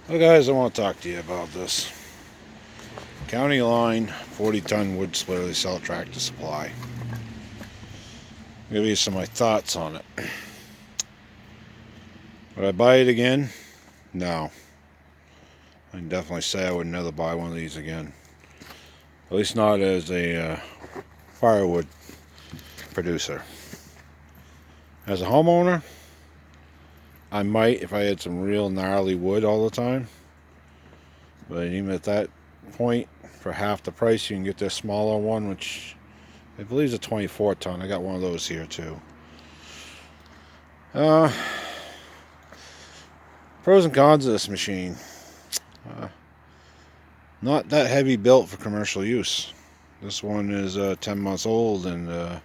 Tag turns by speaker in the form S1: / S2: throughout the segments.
S1: Well, guys, I want to talk to you about this Countyline 40-ton wood splitter they sell at Tractor Supply. I'll give you some of my thoughts on it. Would I buy it again? No. I can definitely say I would never buy one of these again. At least not as a firewood producer. As a homeowner, I might if I had some real gnarly wood all the time. But even at that point, for half the price, you can get this smaller one, which I believe is a 24 ton. I got one of those here too. Pros and cons of this machine. Not that heavy built for commercial use. This one is 10 months old and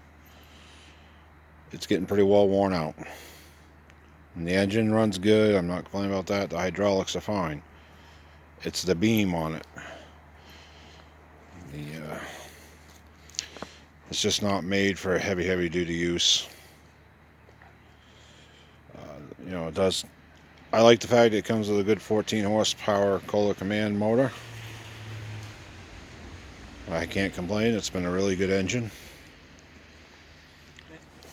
S1: it's getting pretty well worn out. And the engine runs good. I'm not complaining about that. The hydraulics are fine. It's the beam on it. It's just not made for heavy duty use. It does. I like the fact that it comes with a good 14 horsepower Kohler Command motor. I can't complain. It's been a really good engine.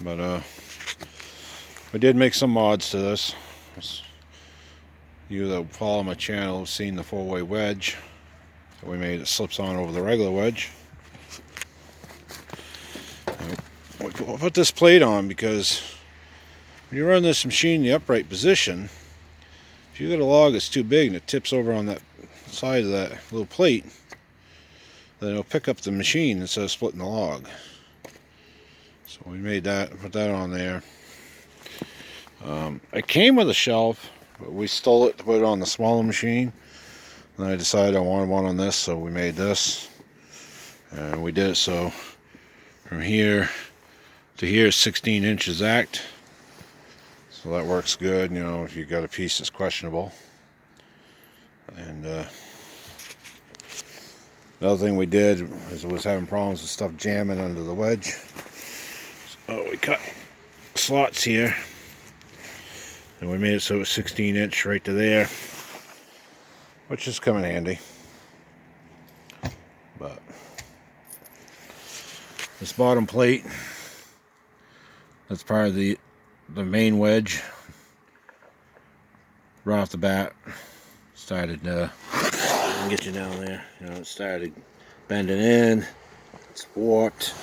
S1: But we did make some mods to this. You that follow my channel have seen the 4-way wedge that we made. It slips on over the regular wedge. We'll put this plate on because when you run this machine in the upright position, if you got a log that's too big and it tips over on that side of that little plate, then it'll pick up the machine instead of splitting the log. So we made that, put that on there. It came with a shelf, but we stole it to put it on the smaller machine. Then I decided I wanted one on this, so we made this. And we did it so from here to here is 16 inches exact. So that works good, if you got a piece that's questionable. And another thing we did was having problems with stuff jamming under the wedge. So we cut slots here. And we made it so it was 16 inch right to there. Which is coming handy. But this bottom plate, that's part of the main wedge. Right off the bat, started get you down there. It started bending in. It's warped.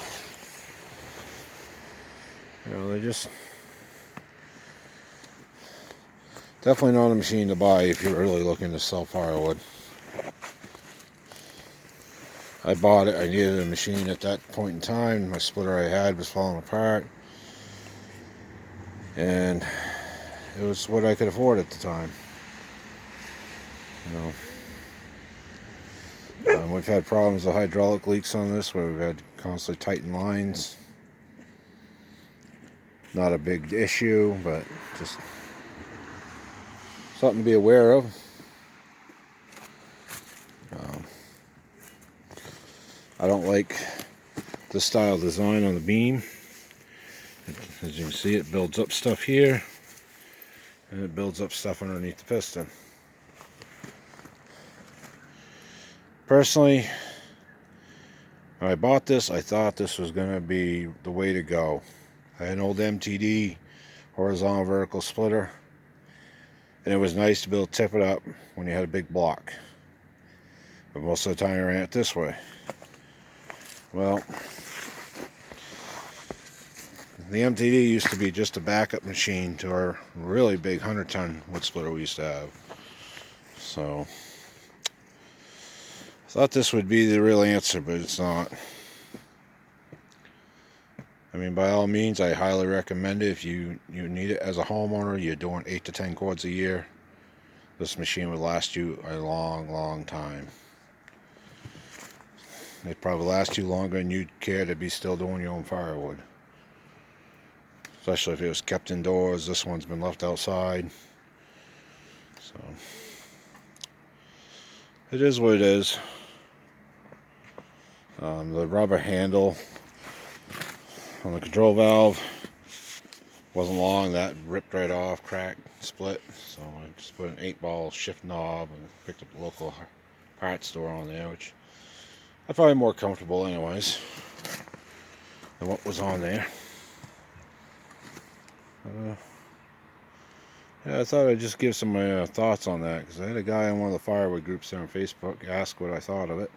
S1: They just definitely not a machine to buy if you're really looking to sell firewood. I bought it. I needed a machine at that point in time. My splitter I had was falling apart. And it was what I could afford at the time. We've had problems with hydraulic leaks on this where we've had to constantly tighten lines. Not a big issue, but just something to be aware of. I don't like the style design on the beam. As you can see, it builds up stuff here and it builds up stuff underneath the piston. Personally, when I bought this, I thought this was going to be the way to go. I had an old MTD horizontal vertical splitter, and it was nice to be able to tip it up when you had a big block. But most of the time I ran it this way. Well, the MTD used to be just a backup machine to our really big 100-ton wood splitter we used to have. So I thought this would be the real answer, but it's not. I mean, by all means, I highly recommend it. If you need it as a homeowner, you're doing 8 to 10 cords a year, this machine would last you a long time. It'd probably last you longer than you'd care to be still doing your own firewood. Especially if it was kept indoors. This one's been left outside. So it is what it is. The rubber handle on the control valve Wasn't long, that ripped right off, cracked, split. So I just put an 8-ball shift knob and picked up a local parts store on there, which I find more comfortable anyways than what was on there. Yeah, I thought I'd just give some of my thoughts on that, because I had a guy on one of the firewood groups there on Facebook ask what I thought of it.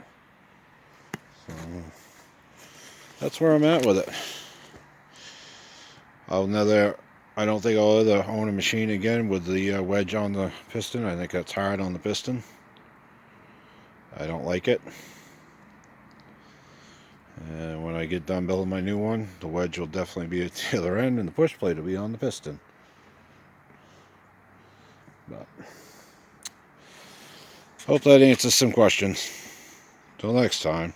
S1: So that's where I'm at with it. I don't think I'll ever own a machine again with the wedge on the piston. I think that's hard on the piston. I don't like it. And when I get done building my new one, the wedge will definitely be at the other end and the push plate will be on the piston. But hope that answers some questions. Till next time.